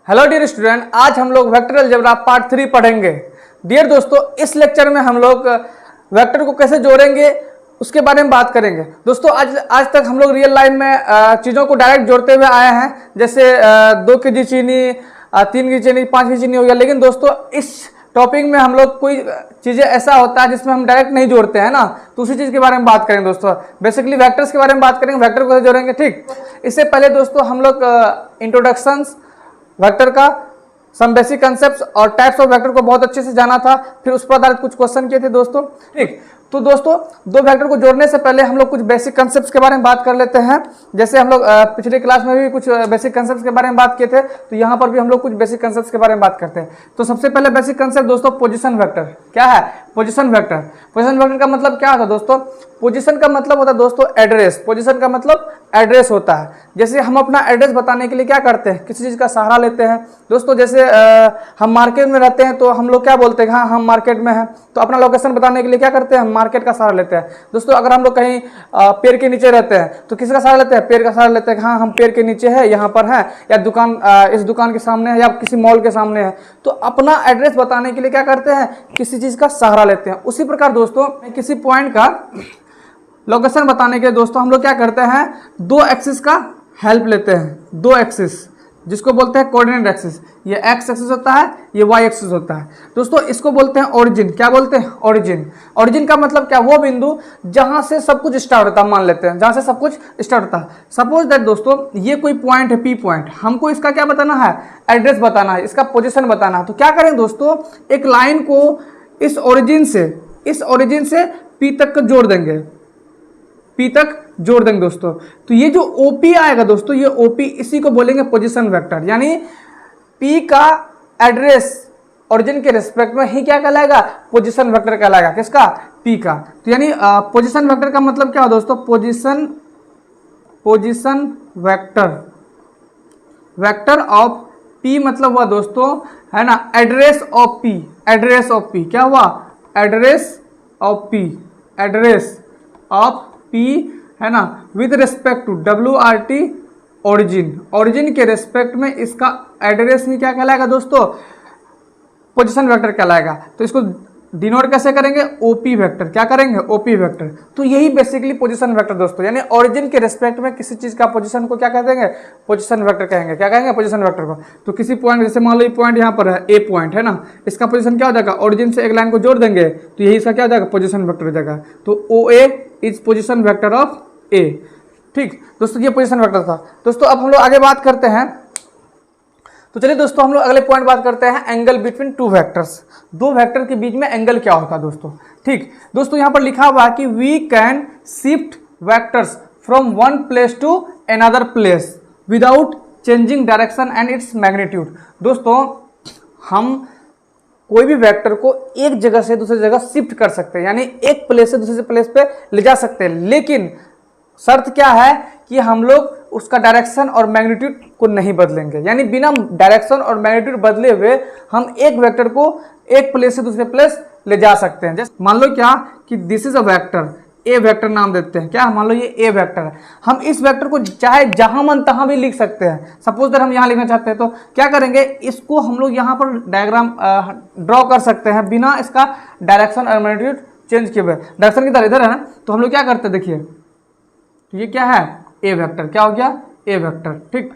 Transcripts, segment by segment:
Hello dear student, आज हम लोग वेक्टर अलजेब्रा पार्ट 3 पढ़ेंगे। डियर दोस्तों, इस लेक्चर में हम लोग वेक्टर को कैसे जोड़ेंगे उसके बारे में बात करेंगे। दोस्तों आज तक हम लोग रियल लाइफ में चीज़ों को डायरेक्ट जोड़ते हुए आए हैं, जैसे 2 केजी चीनी, 3 केजी चीनी, 5 केजी चीनी हो गया। लेकिन दोस्तों इस टॉपिक में हम लोग कोई चीज़ें ऐसा होता है जिसमें हम डायरेक्ट नहीं जोड़ते हैं ना, तो उसी चीज़ के बारे में बात करेंगे। दोस्तों बेसिकली वेक्टर्स के बारे में बात करेंगे, वेक्टर को कैसे जोड़ेंगे। ठीक, इससे पहले दोस्तों हम लोग इंट्रोडक्शंस वेक्टर का, सम बेसिक कंसेप्ट्स और टाइप्स ऑफ वेक्टर को बहुत अच्छे से जाना था। फिर उस पर आधारित कुछ क्वेश्चन किए थे दोस्तों। ठीक, तो दोस्तों दो वेक्टर को जोड़ने से पहले हम लोग कुछ बेसिक कंसेप्ट्स के बारे में बात कर लेते हैं। जैसे हम लोग पिछले क्लास में भी कुछ बेसिक कंसेप्ट्स के बारे में बात किए थे, तो यहाँ पर भी हम लोग कुछ बेसिक कंसेप्ट्स के बारे में बात करते हैं। तो सबसे पहले बेसिक कंसेप्ट दोस्तों, पोजीशन वेक्टर। क्या है पोजीशन वेक्टर? पोजीशन वेक्टर का मतलब क्या होता है दोस्तों? पोजीशन का मतलब होता है दोस्तों एड्रेस। पोजीशन का मतलब एड्रेस होता है। जैसे हम अपना एड्रेस बताने के लिए क्या करते हैं, किसी चीज़ का सहारा लेते हैं। दोस्तों जैसे हम मार्केट में रहते हैं तो हम लोग क्या बोलते हैं, हाँ हम मार्केट में हैं, तो अपना लोकेशन बताने के लिए क्या करते हैं, हम मार्केट का सहारा लेते हैं। दोस्तों अगर हम लोग कहीं पेड़ के नीचे रहते हैं तो किसका सहारा लेते हैं, पेड़ का सहारा लेते हैं। हाँ हम पेड़ के नीचे है, यहाँ पर है, या दुकान इस दुकान के सामने है, या किसी मॉल के सामने है। तो अपना एड्रेस बताने के लिए क्या करते हैं, किसी चीज़ का सहारा लेते हैं। उसी प्रकार दोस्तों किसी पॉइंट का लोकेशन बताने के लिए दोस्तों हम लोग क्या करते हैं, दो एक्सिस का हेल्प लेते हैं। दो एक्सिस जिसको बोलते हैं कोऑर्डिनेट एक्सिस। ये एक्स एक्सिस होता है, ये वाई एक्सिस होता है। दोस्तों इसको बोलते हैं ओरिजिन। क्या बोलते हैं? ओरिजिन। ओरिजिन का मतलब क्या, वो बिंदु जहां से सब कुछ स्टार्ट होता है। मान लेते हैं जहां से सब कुछ स्टार्ट होता है। सपोज दैट दोस्तों ये कोई पॉइंट है, पी पॉइंट, हमको इसका क्या बताना है, एड्रेस बताना है, इसका पोजिशन बताना है। तो क्या करें दोस्तों, एक लाइन को इस ओरिजिन से पी तक जोड़ देंगे, पी तक जोड़ देंगे दोस्तों। तो ये जो ओपी आएगा दोस्तों, ये ओपी, इसी को बोलेंगे पोजीशन वेक्टर। यानी पी का एड्रेस ओरिजिन के रिस्पेक्ट में ही क्या कहलाएगा, पोजीशन वेक्टर कहलाएगा। किसका? पी का। तो यानी पोजीशन वेक्टर का मतलब क्या हो दोस्तों, पोजीशन वेक्टर ऑफ पी मतलब हुआ दोस्तों, है ना, address of P. Address of P क्या हुआ, एड्रेस ऑफ पी, है ना, with respect to WRT origin के रिस्पेक्ट में इसका एड्रेस ही क्या कहलाएगा दोस्तों, पोजीशन वेक्टर कहलाएगा। तो इसको डिनोट कैसे करेंगे, ओपी वेक्टर। क्या करेंगे, ओपी वेक्टर। तो यही बेसिकली पोजीशन वेक्टर दोस्तों, यानी ओरिजिन के रिस्पेक्ट में किसी चीज का पोजीशन को क्या कह देंगे, पोजीशन वेक्टर कहेंगे। क्या कहेंगे, पोजीशन वेक्टर को। तो किसी पॉइंट, जैसे मान लो ये पॉइंट यहाँ पर है, ए पॉइंट है ना, इसका पोजीशन क्या हो जाएगा, ओरिजिन से एक लाइन को जोड़ देंगे तो यही इसका क्या हो जाएगा, पोजीशन वेक्टर हो जाएगा। तो OA is position vector of A. ठीक दोस्तों, ये पोजीशन वेक्टर था। दोस्तों अब हम लोग आगे बात करते हैं। तो चलिए दोस्तों हम लोग अगले पॉइंट बात करते हैं, एंगल बिटवीन टू वेक्टर्स। दो वेक्टर के बीच में एंगल क्या होता है दोस्तों। ठीक दोस्तों, यहाँ पर लिखा हुआ है कि we can shift vectors from one place to another place without changing direction and its magnitude. दोस्तों हम कोई भी वेक्टर को एक जगह से दूसरी जगह शिफ्ट कर सकते हैं, यानी एक प्लेस से दूसरे प्लेस पे ले जा सकते हैं। लेकिन शर्त क्या है कि हम लोग उसका डायरेक्शन और मैग्नीट्यूड को नहीं बदलेंगे। यानी बिना डायरेक्शन और मैग्नीट्यूड बदले हुए हम एक वेक्टर को एक प्लेस से दूसरे प्लेस ले जा सकते हैं। जैसे मान लो क्या कि this is a vector, A vector नाम देते हैं। क्या, मान लो ये ए वेक्टर है। हम इस वेक्टर को चाहे जहां मन तहां भी लिख सकते हैं। सपोज दैट हम यहाँ लिखना चाहते हैं तो क्या करेंगे, इसको हम लोग यहाँ पर डायग्राम ड्रॉ कर सकते हैं बिना इसका डायरेक्शन और मैग्नीट्यूड चेंज किए हुए। डायरेक्शन की तरह इधर है ना, तो हम लोग क्या करते हैं, देखिए ये क्या है, ए वेक्टर। क्या हो गया, ए वेक्टर। ठीक,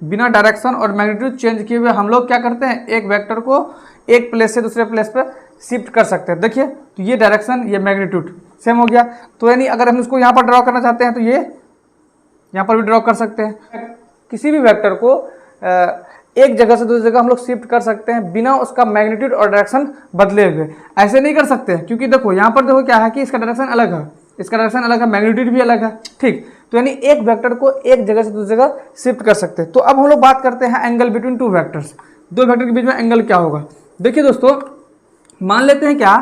बिना डायरेक्शन और मैग्नीट्यूड चेंज किए हुए हम लोग क्या करते हैं, एक वेक्टर को एक प्लेस से दूसरे प्लेस पर शिफ्ट कर सकते हैं। देखिए तो ये डायरेक्शन, ये मैग्नीट्यूड सेम हो गया। तो यानी अगर हम इसको यहाँ पर ड्रॉ करना चाहते हैं तो ये यहाँ पर भी ड्रॉ कर सकते हैं। किसी भी वेक्टर को एक जगह से दूसरी जगह हम लोग शिफ्ट कर सकते हैं बिना उसका मैग्नीट्यूड और डायरेक्शन बदले हुए। ऐसे नहीं कर सकते क्योंकि देखो यहाँ पर देखो क्या है कि इसका डायरेक्शन अलग है, इसका डायरेक्शन अलग है, मैग्नीट्यूड भी अलग है। ठीक, तो यानी एक वेक्टर को एक जगह से दूसरी जगह शिफ्ट कर सकते हैं। तो अब हम लोग बात करते हैं एंगल बिटवीन टू वेक्टर्स। दो वेक्टर के बीच में एंगल क्या होगा। देखिए दोस्तों, मान लेते हैं क्या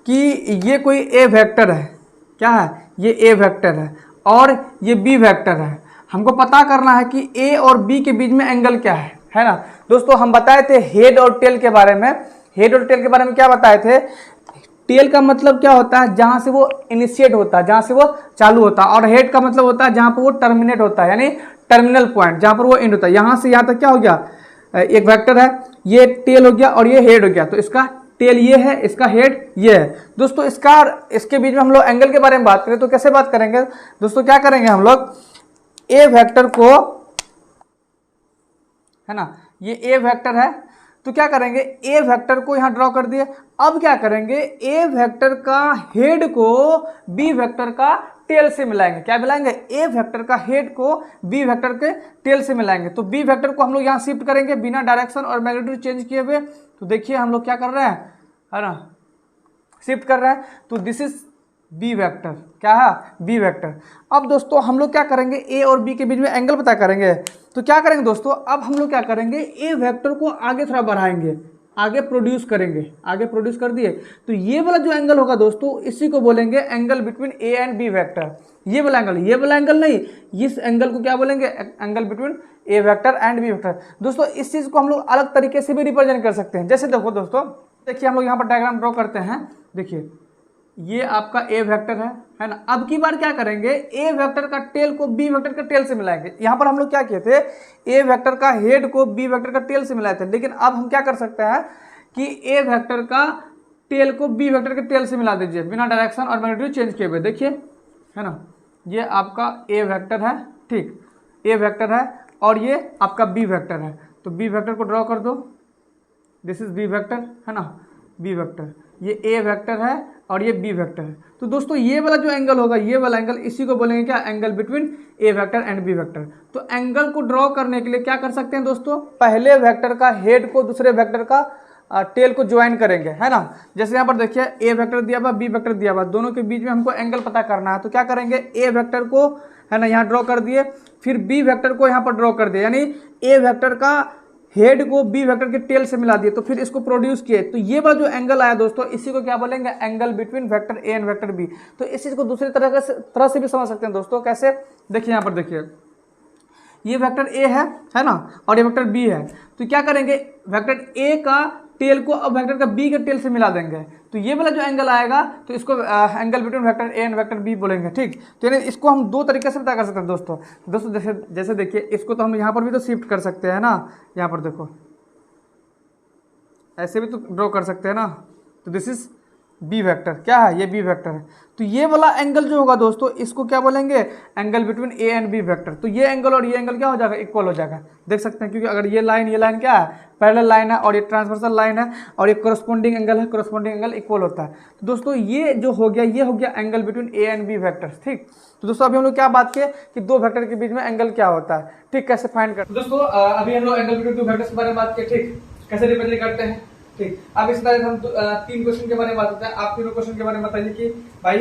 कि ये कोई ए वेक्टर है। क्या है, ये ए वेक्टर है और ये बी वेक्टर है। हमको पता करना है कि ए और बी के बीच में एंगल क्या है ना। दोस्तों हम बताए थे हेड और टेल के बारे में। हेड और टेल के बारे में क्या बताए थे, टेल का मतलब क्या होता है, जहां से वो इनिशिएट होता है, जहां से वो चालू होता है। और हेड का मतलब होता है जहां पर वो टर्मिनेट होता है, यानी टर्मिनल पॉइंट, जहां पर वो एंड होता है। यहां से यहां तक क्या हो गया, एक वेक्टर है, ये टेल हो गया और ये हेड हो गया, तो इसका टेल ये है, इसका हेड ये है दोस्तों। इसके बीच में हम लोग एंगल के बारे में बात करें तो कैसे बात करेंगे दोस्तों, क्या करेंगे हम लोग, ए वेक्टर को, है ना, ये ए वेक्टर है, तो क्या करेंगे, ए वेक्टर को यहां ड्रॉ कर दिए। अब क्या करेंगे, ए वेक्टर का हेड को बी वेक्टर का टेल से मिलाएंगे। क्या मिलाएंगे, ए वेक्टर का हेड को बी वेक्टर के टेल से मिलाएंगे। तो बी वेक्टर को हम लोग यहाँ शिफ्ट करेंगे बिना डायरेक्शन और मैग्नीट्यूड चेंज किए हुए। तो देखिए हम लोग क्या कर रहे हैं, है ना, शिफ्ट कर रहे हैं। तो दिस इज बी वेक्टर, क्या है, बी वेक्टर। अब दोस्तों हम लोग क्या करेंगे, ए और बी के बीच में एंगल पता करेंगे। तो क्या करेंगे दोस्तों, अब हम लोग क्या करेंगे, ए वेक्टर को आगे थोड़ा बढ़ाएंगे, आगे प्रोड्यूस करेंगे, आगे प्रोड्यूस कर दिए। तो ये वाला जो एंगल होगा दोस्तों, इसी को बोलेंगे angle between A and B vector. ये वाला एंगल नहीं, इस एंगल को क्या बोलेंगे, angle between A vector and B vector. दोस्तों इस चीज को हम लोग अलग तरीके से भी रिप्रेजेंट कर सकते हैं। जैसे देखो दोस्तों, देखिए हम लोग यहाँ पर डायग्राम ड्रॉ करते हैं। देखिए ये आपका ए वेक्टर है ना। अब की बार क्या करेंगे, ए वेक्टर का टेल को बी वेक्टर का टेल से मिलाएंगे। यहाँ पर हम लोग क्या किए थे, ए वेक्टर का हेड को बी वेक्टर का टेल से मिलाए थे। लेकिन अब हम क्या कर सकते हैं कि ए वेक्टर का टेल को बी वेक्टर के टेल से मिला दीजिए बिना डायरेक्शन और मैग्नीट्यूड चेंज किए हुए। देखिए, है ना, ये आपका ए वेक्टर है, ठीक, ए वेक्टर है और ये आपका बी वेक्टर है। तो बी वेक्टर को ड्रॉ कर दो, दिस इज बी वेक्टर, है ना, बी वेक्टर, ये ए वेक्टर है और ये बी वेक्टर है। तो दोस्तों ये वाला जो एंगल होगा, ये वाला एंगल, इसी को बोलेंगे क्या, angle between A vector and B vector. तो एंगल को ड्रॉ करने के लिए क्या कर सकते हैं दोस्तों, पहले वेक्टर का हेड को दूसरे वेक्टर का टेल को ज्वाइन करेंगे, है ना। जैसे यहाँ पर देखिए ए वेक्टर दिया हुआ, बी वेक्टर दिया हुआ, दोनों के बीच में हमको एंगल पता करना है। तो क्या करेंगे, ए वेक्टर को, है ना, यहाँ ड्रॉ कर दिए, फिर बी वेक्टर को यहाँ पर ड्रॉ कर दिया, यानी ए वेक्टर का हेड को बी वेक्टर के टेल से मिला दिए। तो फिर इसको प्रोड्यूस किए। तो ये वाला जो एंगल आया दोस्तों, इसी को क्या बोलेंगे, angle between vector A and vector B. तो इस चीज को दूसरी तरह से भी समझ सकते हैं दोस्तों। कैसे, देखिए यहाँ पर देखिए, ये वेक्टर ए है ना, और ये वेक्टर बी है। तो क्या करेंगे, वेक्टर ए का टेल को अब वेक्टर का बी के टेल से मिला देंगे। तो ये वाला जो एंगल आएगा, तो इसको angle between vector A and vector B बोलेंगे, ठीक। तो यानी इसको हम दो तरीके से पता कर सकते हैं दोस्तों। जैसे देखिए, इसको तो हम यहाँ पर भी तो शिफ्ट कर सकते हैं ना, यहाँ पर देखो, ऐसे भी तो ड्रॉ कर सकते हैं ना। तो दिस इज बी वेक्टर, क्या है, ये बी वेक्टर है। तो ये वाला एंगल जो होगा दोस्तों, इसको क्या बोलेंगे, angle between A and B vector. तो ये एंगल और ये एंगल क्या हो जाएगा, इक्वल हो जाएगा। देख सकते हैं, क्योंकि अगर ये लाइन क्या है, पैरेलल लाइन है, और ये ट्रांसवर्सल लाइन है, और ये कोरस्पोंडिंग एंगल है, कोरस्पोंडिंग एंगल इक्वल होता है। तो दोस्तों ये जो हो गया, ये हो गया angle between A and B vectors, ठीक। तो दोस्तों अभी हम लोग क्या बात किए कि दो वेक्टर के बीच में एंगल क्या होता है, ठीक, कैसे फाइंड करते हैं। दोस्तों अभी हम लोग एंगल बिटवीन टू वेक्टर्स के बारे में बात किए, ठीक, कैसे रिप्रेजेंट करते हैं, ठीक। अब इस तरह हम तीन क्वेश्चन के बारे में बात करते हैं। आप तीनों क्वेश्चन के बारे में बताइए कि भाई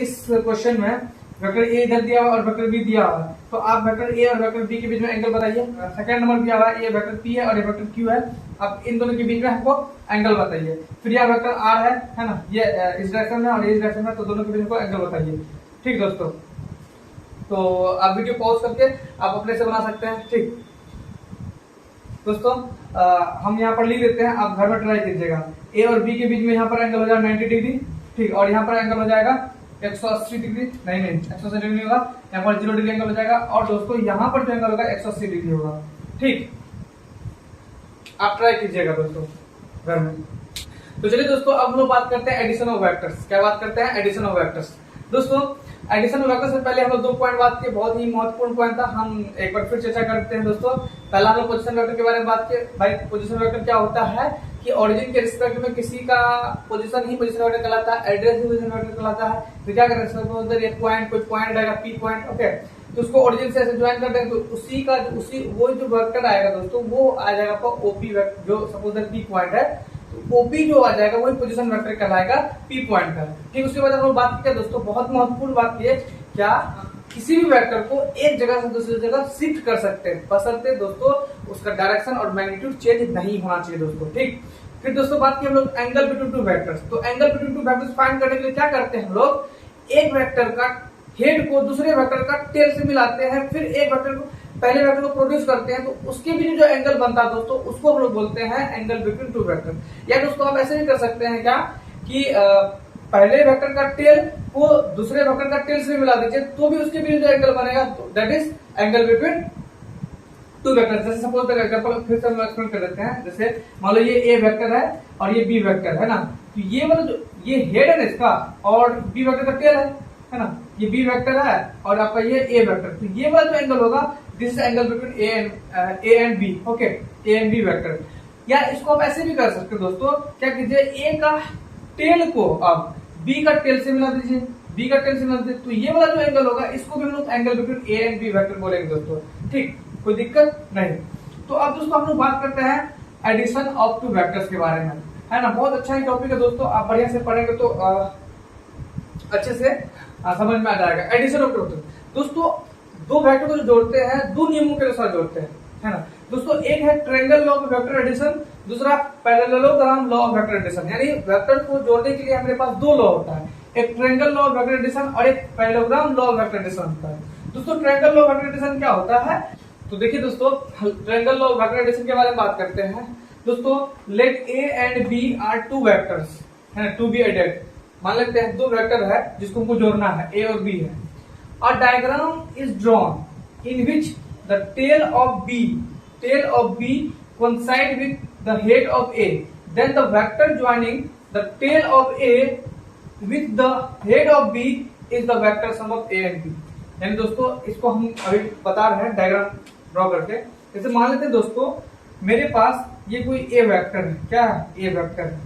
इस क्वेश्चन में वेक्टर ए इधर दिया हुआ और वेक्टर बी दिया हुआ है, तो आप वेक्टर ए और वेक्टर बी के बीच में एंगल बताइए। सेकंड नंबर दिया हुआ है, ये वेक्टर पी है और ये वेक्टर क्यू है, अब इन दोनों के बीच में हमको एंगल बताइए। फिर यह वेक्टर आर है ना, ये इस डायरेक्शन में और ये इस डायरेक्शन में, तो दोनों के बीच में एंगल बताइए, ठीक दोस्तों। तो आप वीडियो पॉज करके आप अपने से बना सकते हैं, ठीक दोस्तों। हम यहाँ पर लिख देते हैं, आप घर में ट्राई कीजिएगा। ए और बी के बीच में यहाँ पर एंगल हो जाएगा 90 डिग्री, ठीक, और यहाँ पर एंगल हो जाएगा 180 डिग्री, नहीं 180 डिग्री होगा, यहाँ पर 0 डिग्री एंगल हो जाएगा। और दोस्तों यहाँ पर जो एंगल होगा 180 डिग्री होगा, ठीक। आप ट्राई कीजिएगा दोस्तों घर में। तो चलिए दोस्तों, अब हम लोग बात करते हैं एडिशन ऑफ वेक्टर्स। क्या बात करते हैं, एडिशन ऑफ वेक्टर्स। दोस्तों एडिशन ऑफ वेक्टर से पहले हम लोग 2 पॉइंट बात किए, बहुत ही महत्वपूर्ण पॉइंट था, हम एक बार फिर चर्चा करते हैं दोस्तों। पहला हम लोग पोजीशन वेक्टर के बारे में बात किए। भाई पोजीशन वेक्टर क्या होता है कि ओरिजिन के रिस्पेक्ट में किसी का पोजीशन ही पोजीशन वेक्टर कहलाता है, एड्रेस भी पोजीशन वेक्टर कहलाता है। तो क्या करें, सपोज दैट ये पॉइंट, कोई पॉइंट आएगा पी पॉइंट, ओके, तो उसको ओरिजिन से ऐसे ज्वाइन कर देंगे, तो उसी वो जो वेक्टर आएगा दोस्तों, वो आ जाएगा आपका ओपी वेक्टर, जो सपोज दैट पी पॉइंट है, ओपी जो आ जाएगा वही पोजीशन वेक्टर कहलाएगा पी पॉइंट का, ठीक। उसके बाद हम लोग बात किया दोस्तों, बहुत महत्वपूर्ण बात ये, क्या किसी भी वेक्टर को एक जगह से दूसरी जगह शिफ्ट कर सकते हैं, बशर्ते दोस्तों उसका डायरेक्शन और मैग्नीट्यूड चेंज नहीं होना चाहिए दोस्तों, ठीक। फिर दोस्तों बात की हम लोग एंगल बिटवीन टू वेक्टर्स। तो angle between two vectors find करने के लिए क्या करते हैं हम लोग, एक वेक्टर का हेड को दूसरे वेक्टर का टेल से मिलाते हैं, फिर एक वेक्टर को पहले वेक्टर को प्रोड्यूस करते हैं, तो उसके भी जो एंगल बनता है दोस्तों, उसको हम लोग बोलते हैं एंगल बिटवीन टू वेक्टर। या दोस्तों आप ऐसे भी कर सकते हैं क्या कि पहले वेक्टर का टेल को दूसरे वेक्टर का टेल से मिला दीजिए, तो भी उसके बीच जो एंगल बनेगा, that is angle between two vector, जैसे सपोज एग्जांपल फिर से हम एक्सप्लेन कर देते हैं। जैसे मान लो ये ए वेक्टर है और ये बी वेक्टर है ना, तो ये मतलब जो ये हेड है ना इसका और बी वेक्टर का टेल है ना, ये बी वेक्टर है और आपका ये ए वेक्टर, तो ये वाला जो एंगल होगा this is angle between A and B, okay, A and B vector. या इसको आप ऐसे भी कर सकते हो दोस्तों, क्या कीजिए ए का टेल को आप बी का टेल से मिला दीजिए, बी का टेल से मिला दीजिए, तो ये वाला जो एंगल होगा इसको भी हम लोग angle between A and B vector बोलेंगे दोस्तों, ठीक, कोई दिक्कत नहीं। तो अब दोस्तों हम लोग बात करते हैं एडिशन ऑफ टू वेक्टर्स के बारे में, है ना, बहुत अच्छा ही टॉपिक है दोस्तों, आप बढ़िया से पढ़ेंगे तो अच्छे से समझ में आ जाएगा। एडिशन ऑफ टू वेक्टर दोस्तों, दो वेक्टर को जो जोड़ते हैं दो नियमों के अनुसार जोड़ते हैं, है ना दोस्तों, एक है triangle law of vector addition, दूसरा parallelogram law of vector addition. यानी वेक्टर को जोड़ने के लिए हमारे पास दो लॉ होता है, एक triangle law of vector addition और एक parallelogram law of vector addition होता है। दोस्तों triangle law of vector addition क्या होता है, तो देखिए दोस्तों triangle law of vector addition के बारे में बात करते हैं दोस्तों। Let A and B are two vectors, है ना, टू बी एडेड, मान लेते हैं दो वेक्टर है जिसको हमको जोड़ना है, ए और बी है। A diagram is drawn in which the tail of B coincide with the head of A, then the vector joining the tail of A with the head of B is the vector sum of A and B। यानी दोस्तों इसको हम अभी बता रहे हैं diagram draw करके। जैसे मान लेते हैं दोस्तों मेरे पास ये कोई ए वेक्टर है, क्या है, ए वेक्टर है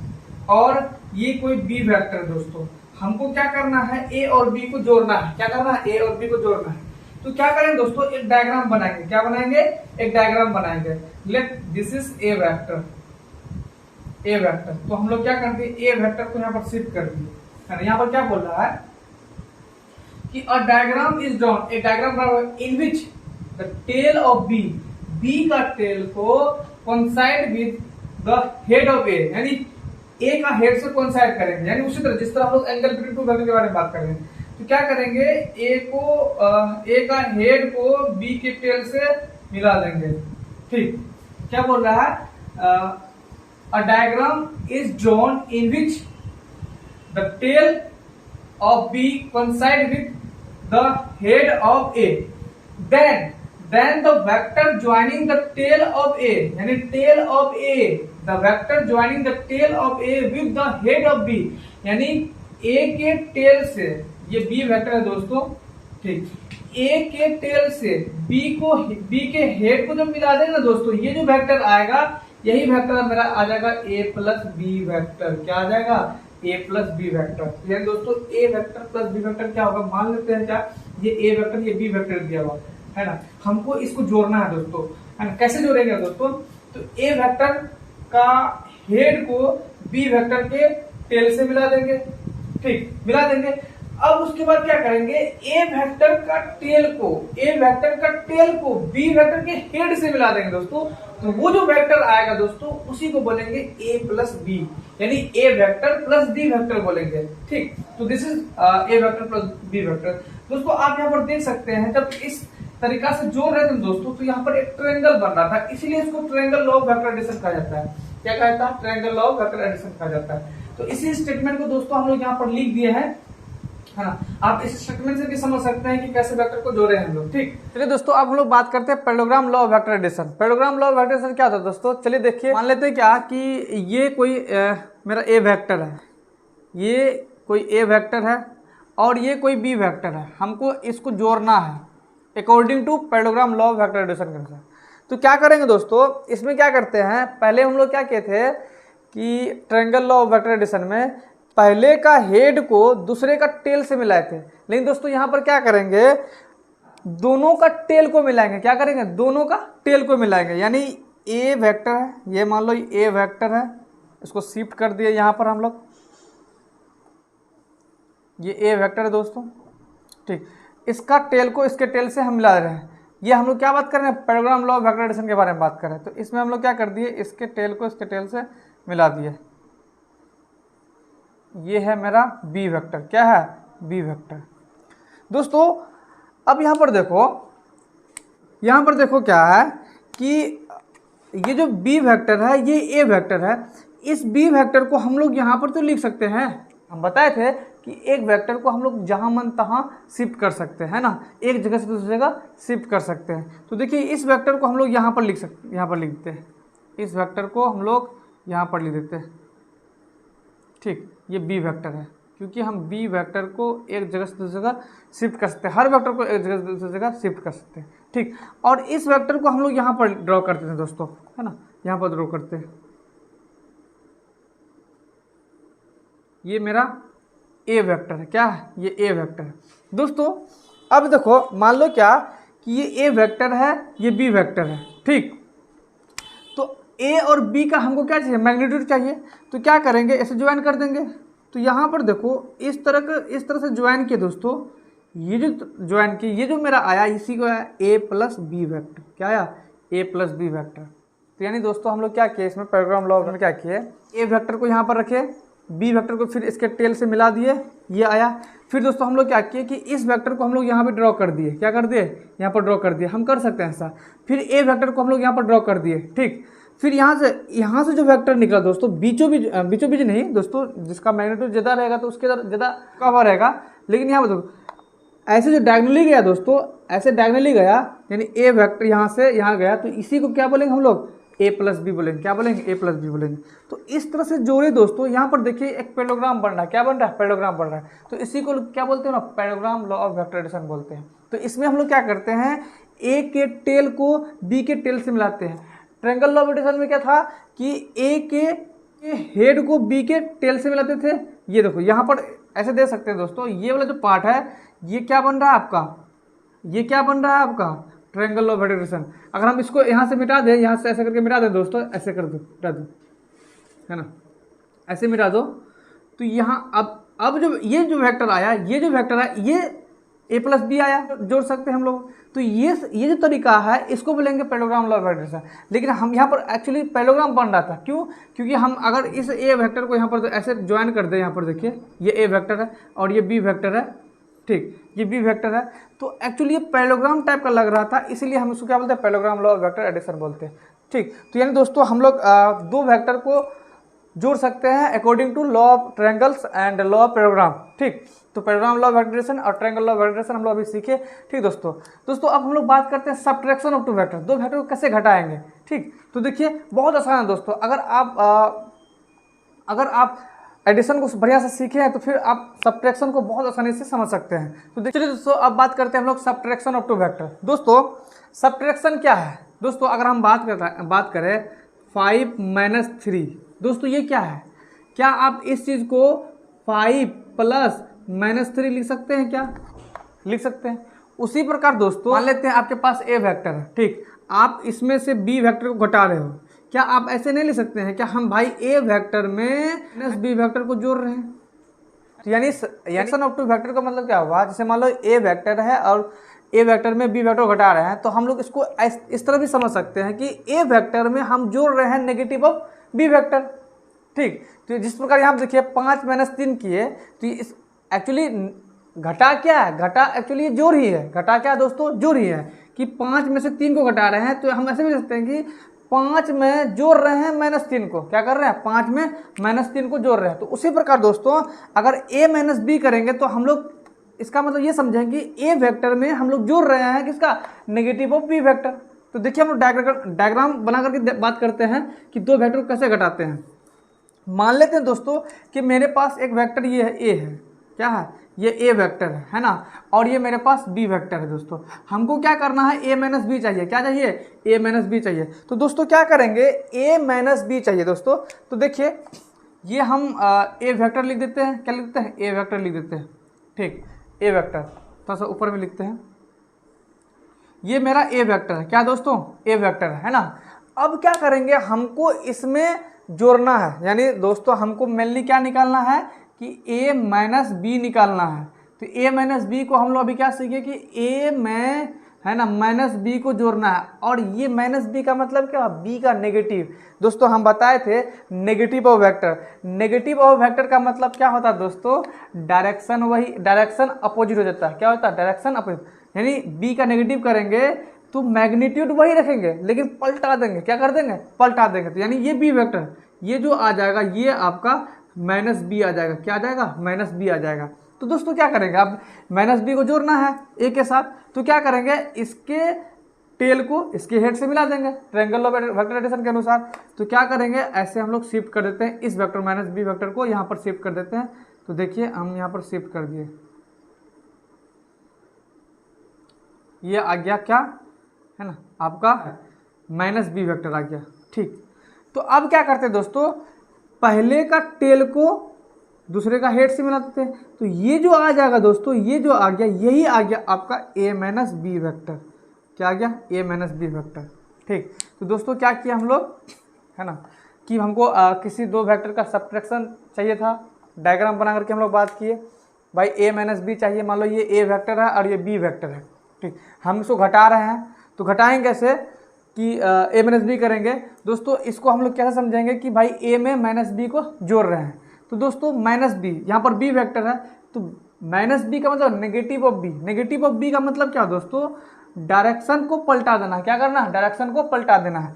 और ये कोई बी वेक्टर है दोस्तों। हमको क्या करना है, ए और बी को जोड़ना है, क्या करना है, ए और बी को जोड़ना है। तो क्या करेंगे दोस्तों, एक डायग्राम बनाएंगे, क्या बनाएंगे, एक डायग्राम बनाएंगे। Let this is A vector, A vector, तो हम लोग क्या करते हैं, ए वेक्टर को यहाँ पर शिफ्ट कर दिए। यहाँ पर क्या बोल रहा है कि अ डायग्राम इज ड्रॉन, एक डायग्राम बना हुआ in which the tail of B, B का टेल को coincide with the head of A, यानी ए का हेड से कोइंसाइड करेंगे। यानी उसी तरह जिस तरह हम लोग एंगल बिटवीन टू वेक्टर के बारे में बात कर रहे हैं, तो क्या करेंगे, ए का हेड को बी के टेल से मिला देंगे, ठीक। क्या बोल रहा है, a diagram is drawn in which the tail of B coincide with the head of A, then the vector joining the tail of A, यानी tail of A, the vector joining the tail of A with the head of B, यानी A के tell से, ये B vector है दोस्तों, ठीक, A के tell से B के हेड को जब मिला देंगे ना दोस्तों, ये जो वेक्टर आएगा यही वेक्टर मेरा आ जाएगा A प्लस बी वेक्टर। क्या आ जाएगा, A प्लस बी वेक्टर। यानी दोस्तों A vector plus B vector क्या होगा, मान लेते हैं क्या, ये A वेक्टर ये B वेक्टर दिया हुआ है ना, हमको इसको जोड़ना है दोस्तों, है ना। कैसे जोड़ेंगे दोस्तों, तो A वेक्टर का हेड को B वेक्टर के टेल से मिला देंगे, ठीक, मिला देंगे। अब उसके बाद क्या करेंगे, ए वेक्टर का टेल को बी वेक्टर के हेड से मिला देंगे दोस्तों। तो वो जो वेक्टर आएगा दोस्तों उसी को बोलेंगे ए प्लस बी, यानी A vector plus B vector बोलेंगे, ठीक। तो this is A vector plus B vector. दोस्तों आप यहाँ पर देख सकते हैं जब इस तरीका से जोड़ रहे थे दोस्तों, तो यहाँ पर एक ट्रायंगल बन रहा था, इसीलिए इसको triangle law of vector addition कहा जाता है। क्या कहता है, triangle law of vector addition कहा जाता है। तो इसी स्टेटमेंट को दोस्तों हम लोग यहाँ पर लिख दिए हैं, है ना। आप इस स्टेटमेंट से भी समझ सकते हैं कि कैसे वेक्टर को जोड़े हैं हम लोग, ठीक। चलिए दोस्तों अब हम लोग बात करते हैं parallelogram law of vector addition. Parallelogram law of vector addition क्या होता है दोस्तों, चलिए देखिए, मान लेते हैं क्या कि ये कोई मेरा ए वेक्टर है, ये कोई ए वेक्टर है और ये कोई बी वेक्टर है, हमको इसको जोड़ना है according to parallelogram law of vector addition के अनुसार। तो क्या करेंगे दोस्तों, इसमें क्या करते हैं, पहले हम लोग क्या किए थे कि triangle law of vector addition में पहले का हेड को दूसरे का टेल से मिलाए थे, लेकिन दोस्तों यहाँ पर क्या करेंगे, दोनों का टेल को मिलाएंगे। क्या करेंगे, दोनों का टेल को मिलाएंगे। यानी ए वेक्टर है, ये मान लो ए वेक्टर है, इसको शिफ्ट कर दिए यहाँ पर हम लोग, ये ए वेक्टर है दोस्तों, ठीक। इसका टेल को इसके टेल से हम मिला रहे हैं। ये हम लोग क्या बात कर रहे हैं, parallelogram law of vector addition के बारे में बात कर रहे हैं। तो इसमें हम लोग क्या कर दिए, इसके टेल को इसके टेल से मिला दिए। ये है मेरा बी वेक्टर, क्या है, बी वेक्टर। दोस्तों अब यहाँ पर देखो क्या है कि ये जो बी वेक्टर है ये ए वेक्टर है। इस बी वेक्टर को हम लोग यहाँ पर तो लिख सकते हैं, हम बताए थे कि एक वेक्टर को हम लोग जहाँ मन तहाँ शिफ्ट कर सकते हैं, है ना, एक जगह से दूसरी जगह शिफ्ट कर सकते हैं। तो देखिए इस वेक्टर को हम लोग यहाँ पर लिख देते हैं, इस वेक्टर को हम लोग यहाँ पर लिख देते हैं। ठीक, ये बी वेक्टर है, क्योंकि हम बी वेक्टर को एक जगह से दूसरी जगह शिफ्ट कर सकते हैं, हर वेक्टर को एक जगह से दूसरी जगह शिफ्ट कर सकते हैं। ठीक, और इस वेक्टर को हम लोग यहाँ पर ड्रॉ करते हैं दोस्तों, है ना, यहाँ पर ड्रॉ करते हैं। ये मेरा ए वेक्टर है, क्या है, ये ए वेक्टर है दोस्तों। अब देखो मान लो क्या कि ये ए वेक्टर है, ये बी वेक्टर है। ठीक, तो ए और बी का हमको क्या चाहिए, मैग्नीट्यूड चाहिए। तो क्या करेंगे, ऐसे ज्वाइन कर देंगे। तो यहाँ पर देखो इस तरह से ज्वाइन किए दोस्तों, ये जो ज्वाइन किए, ये जो मेरा आया इसी को आया ए प्लस बी वेक्टर। क्या आया, ए प्लस बी वेक्टर। तो यानी दोस्तों हम लोग क्या किए, इसमें पैराग्राम लॉ में क्या किए, ए वेक्टर को यहाँ पर रखे, बी वेक्टर को फिर इसके टेल से मिला दिए, ये आया। फिर दोस्तों हम लोग क्या किए कि इस वेक्टर को हम लोग यहाँ पे ड्रॉ कर दिए, क्या कर दिए, यहाँ पर ड्रॉ कर दिए, हम कर सकते हैं ऐसा। फिर ए वेक्टर को हम लोग यहाँ पर ड्रॉ कर दिए। ठीक, फिर यहाँ से जो वेक्टर निकला दोस्तों, बीचों बीच नहीं दोस्तों, जिसका मैग्नीट्यूड ज़्यादा रहेगा तो उसके ज़्यादा कवर रहेगा। लेकिन यहाँ पर देखो ऐसे जो डायगोनली गया दोस्तों, ऐसे डायगोनली गया, यानी ए वेक्टर यहाँ से यहाँ गया, तो इसी को क्या बोलेंगे हम लोग, ए प्लस बी बोलेंगे। क्या बोलेंगे, ए प्लस बी बोलेंगे। तो इस तरह से जोड़े दोस्तों। यहाँ पर देखिए एक पैरेललोग्राम बन रहा है, क्या बन रहा है, पैरेललोग्राम बन रहा है। तो इसी को क्या बोलते हैं ना, parallelogram law of vector addition बोलते हैं। तो इसमें हम लोग क्या करते हैं, ए के टेल को बी के टेल से मिलाते हैं। ट्रायंगल लॉ ऑफ एडिशन में क्या था कि ए के हेड को बी के टेल से मिलाते थे। ये देखो यहाँ पर ऐसे दे सकते हैं दोस्तों, ये वाला जो पार्ट है ये क्या बन रहा है आपका, ये क्या बन रहा है आपका, ट्रायंगल लॉ ऑफ एडिशन। अगर हम इसको यहाँ से मिटा दें, यहाँ से ऐसे करके मिटा दें दोस्तों, ऐसे कर दो, मिटा दो, है ना, ऐसे मिटा दो। तो यहाँ अब ये जो वेक्टर आया, ये जो वेक्टर है, ये ए प्लस बी आया, जोड़ सकते हैं हम लोग। तो ये जो तरीका है इसको बोलेंगे पैरेललोग्राम लॉ ऑफ एडिशन। लेकिन हम यहाँ पर एक्चुअली पैरेललोग्राम बन रहा था, क्यों, क्योंकि हम अगर इस ए वेक्टर को यहाँ पर ऐसे ज्वाइन कर दें, यहाँ पर देखिए ये ए वेक्टर है और ये बी वेक्टर है। ठीक, ये बी वेक्टर है, तो एक्चुअली ये पैरेललोग्राम टाइप का लग रहा था, इसीलिए हम इसको क्या बोलते हैं, parallelogram law of vector addition बोलते हैं। ठीक, तो यानी दोस्तों हम लोग दो वेक्टर को जोड़ सकते हैं according to law of triangles and law of parallelogram. ठीक, तो पैरेललोग्राम लॉ ऑफ एडिशन और ट्रायंगल लॉ ऑफ एडिशन हम लोग अभी सीखे। ठीक दोस्तों अब हम लोग बात करते हैं सब्ट्रैक्शन ऑफ टू वेक्टर, दो वेक्टर को कैसे घटाएंगे। ठीक, तो देखिए बहुत आसान है दोस्तों। अगर आप एडिशन को बढ़िया से सीखे हैं तो फिर आप सब्ट्रैक्शन को बहुत आसानी से समझ सकते हैं। तो देखिए दोस्तों अब बात करते हैं हम लोग सब्ट्रैक्शन ऑफ टू वेक्टर। दोस्तों सब्ट्रैक्शन क्या है दोस्तों, अगर हम बात करें 5 - 3, दोस्तों ये क्या है, क्या आप इस चीज़ को 5 + -3 लिख सकते हैं, क्या लिख सकते हैं। उसी प्रकार दोस्तों मान लेते हैं आपके पास ए वेक्टर है। ठीक, आप इसमें से बी वेक्टर को घटा रहे हो, क्या आप ऐसे नहीं लिख सकते हैं, क्या हम भाई ए वेक्टर में बी वेक्टर को जोड़ रहे हैं। तो यानी सब्ट्रैक्शन ऑफ टू वेक्टर का मतलब क्या हुआ, जैसे मान लो ए वेक्टर है और ए वेक्टर में बी वेक्टर घटा रहे हैं, तो हम लोग इसको इस तरह भी समझ सकते हैं कि ए वेक्टर में हम जोड़ रहे हैं नेगेटिव ऑफ बी वेक्टर। ठीक, तो जिस प्रकार यहाँ देखिए 5 - 3 किए, तो इस एक्चुअली घटा क्या है, घटा एक्चुअली ये जोड़ ही है। घटा क्या दोस्तों, जोड़ ही है कि 5 में से 3 को घटा रहे हैं। तो हम ऐसे भी सकते हैं कि 5 में जोड़ रहे हैं -3 को, क्या कर रहे हैं, 5 में -3 को जोड़ रहे हैं। तो उसी प्रकार दोस्तों अगर a - b करेंगे तो हम लोग इसका मतलब ये समझेंगे कि ए वेक्टर में हम लोग जोड़ रहे हैं किसका, नेगेटिव ऑफ बी वेक्टर। तो देखिए हम लोग डायग्राम बना करके बात करते हैं कि दो वेक्टर को कैसे घटाते हैं। मान लेते हैं दोस्तों कि मेरे पास एक वेक्टर ये है, ए है, क्या है, ये ए वेक्टर है ना, और ये मेरे पास बी वेक्टर है। दोस्तों हमको क्या करना है, a - b चाहिए, क्या चाहिए, a - b चाहिए। तो दोस्तों क्या करेंगे, a - b चाहिए दोस्तों। तो देखिए ये हम ए वेक्टर लिख देते हैं, क्या लिख देते हैं, ए वेक्टर लिख देते हैं। ठीक, ए वेक्टर थोड़ा सा ऊपर में लिखते हैं, ये मेरा ए वेक्टर है, क्या दोस्तों, ए वेक्टर है ना। अब क्या करेंगे, हमको इसमें जोड़ना है, यानी दोस्तों हमको मेनली क्या निकालना है कि a - b निकालना है। तो a - b को हम लोग अभी क्या सीखे कि a में है ना -b को जोड़ना है, और ये -b का मतलब क्या, b का नेगेटिव। दोस्तों हम बताए थे negative of vector, negative of vector का मतलब क्या होता है दोस्तों, डायरेक्शन अपोजिट हो जाता है। क्या होता है, डायरेक्शन अपोजिट, यानी b का नेगेटिव करेंगे तो मैग्नीट्यूड वही रखेंगे लेकिन पलटा देंगे, क्या कर देंगे, पलटा देंगे। तो यानी ये बी वेक्टर, ये जो आ जाएगा ये आपका माइनस बी आ जाएगा। क्या आ जाएगा? माइनस बी आ जाएगा। तो दोस्तों क्या करेंगे, अब माइनस बी को जोड़ना है ए के साथ, तो क्या करेंगे, इसके टेल को इसके हेड से मिला देंगे ट्रायंगल ऑफ वेक्टर एडिशन के अनुसार। तो क्या करेंगे, ऐसे हम लोग शिफ्ट कर देते हैं इस वेक्टर माइनस बी वेक्टर को यहाँ पर शिफ्ट कर देते हैं। तो देखिए हम यहाँ पर शिफ्ट कर दिए, ये आ गया क्या है ना आपका माइनस बी वेक्टर आ गया। ठीक, तो अब क्या करते हैं दोस्तों, पहले का टेल को दूसरे का हेड से मिला देते हैं। तो ये जो आ जाएगा दोस्तों, ये जो आ गया, यही आ गया आपका ए माइनस बी वेक्टर। क्या आ गया? ए माइनस बी वेक्टर। ठीक, तो दोस्तों क्या किया हम लोग, है ना, कि हमको किसी दो वेक्टर का सब्ट्रैक्शन चाहिए था, डायग्राम बना करके हम लोग बात किए। भाई ए माइनस बी चाहिए, मान लो ये ए वेक्टर है और ये बी वेक्टर है। ठीक, हम इसको घटा रहे हैं, तो घटाएंगे कैसे कि ए माइनस बी करेंगे दोस्तों। इसको हम लोग कैसे समझेंगे कि भाई ए में माइनस बी को जोड़ रहे हैं। तो दोस्तों माइनस बी, यहाँ पर बी वेक्टर है, तो माइनस बी का मतलब negative of B. Negative of B का मतलब क्या दोस्तों, डायरेक्शन को पलटा देना। क्या करना है? डायरेक्शन को पलटा देना है।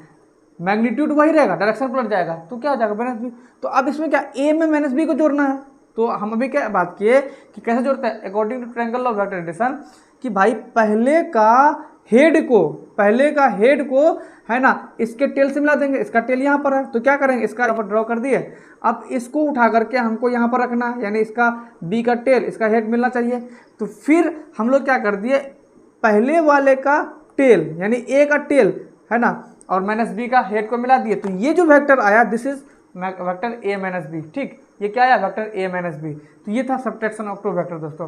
मैग्नीट्यूड वही रहेगा, डायरेक्शन पलट जाएगा, तो क्या हो जाएगा? Minus B. तो अब इसमें क्या, ए में माइनस बी को जोड़ना है। तो हम अभी क्या बात किए कि कैसे जोड़ते हैं, according to triangle of vector addition, कि भाई पहले का हेड को है ना इसके टेल से मिला देंगे। इसका टेल यहाँ पर है, तो क्या करेंगे, इसका यहाँ पर ड्रॉ कर दिए। अब इसको उठा करके हमको यहाँ पर रखना है, यानी इसका बी का टेल, इसका हेड मिलना चाहिए। तो फिर हम लोग क्या कर दिए, पहले वाले का टेल यानी ए का टेल है ना और माइनस बी का हेड को मिला दिए। तो ये जो वेक्टर आया, this is vector A minus B. ठीक, ये क्या आया? Vector A minus B. तो ये था सब्ट्रैक्शन ऑफ टू वेक्टर दोस्तों।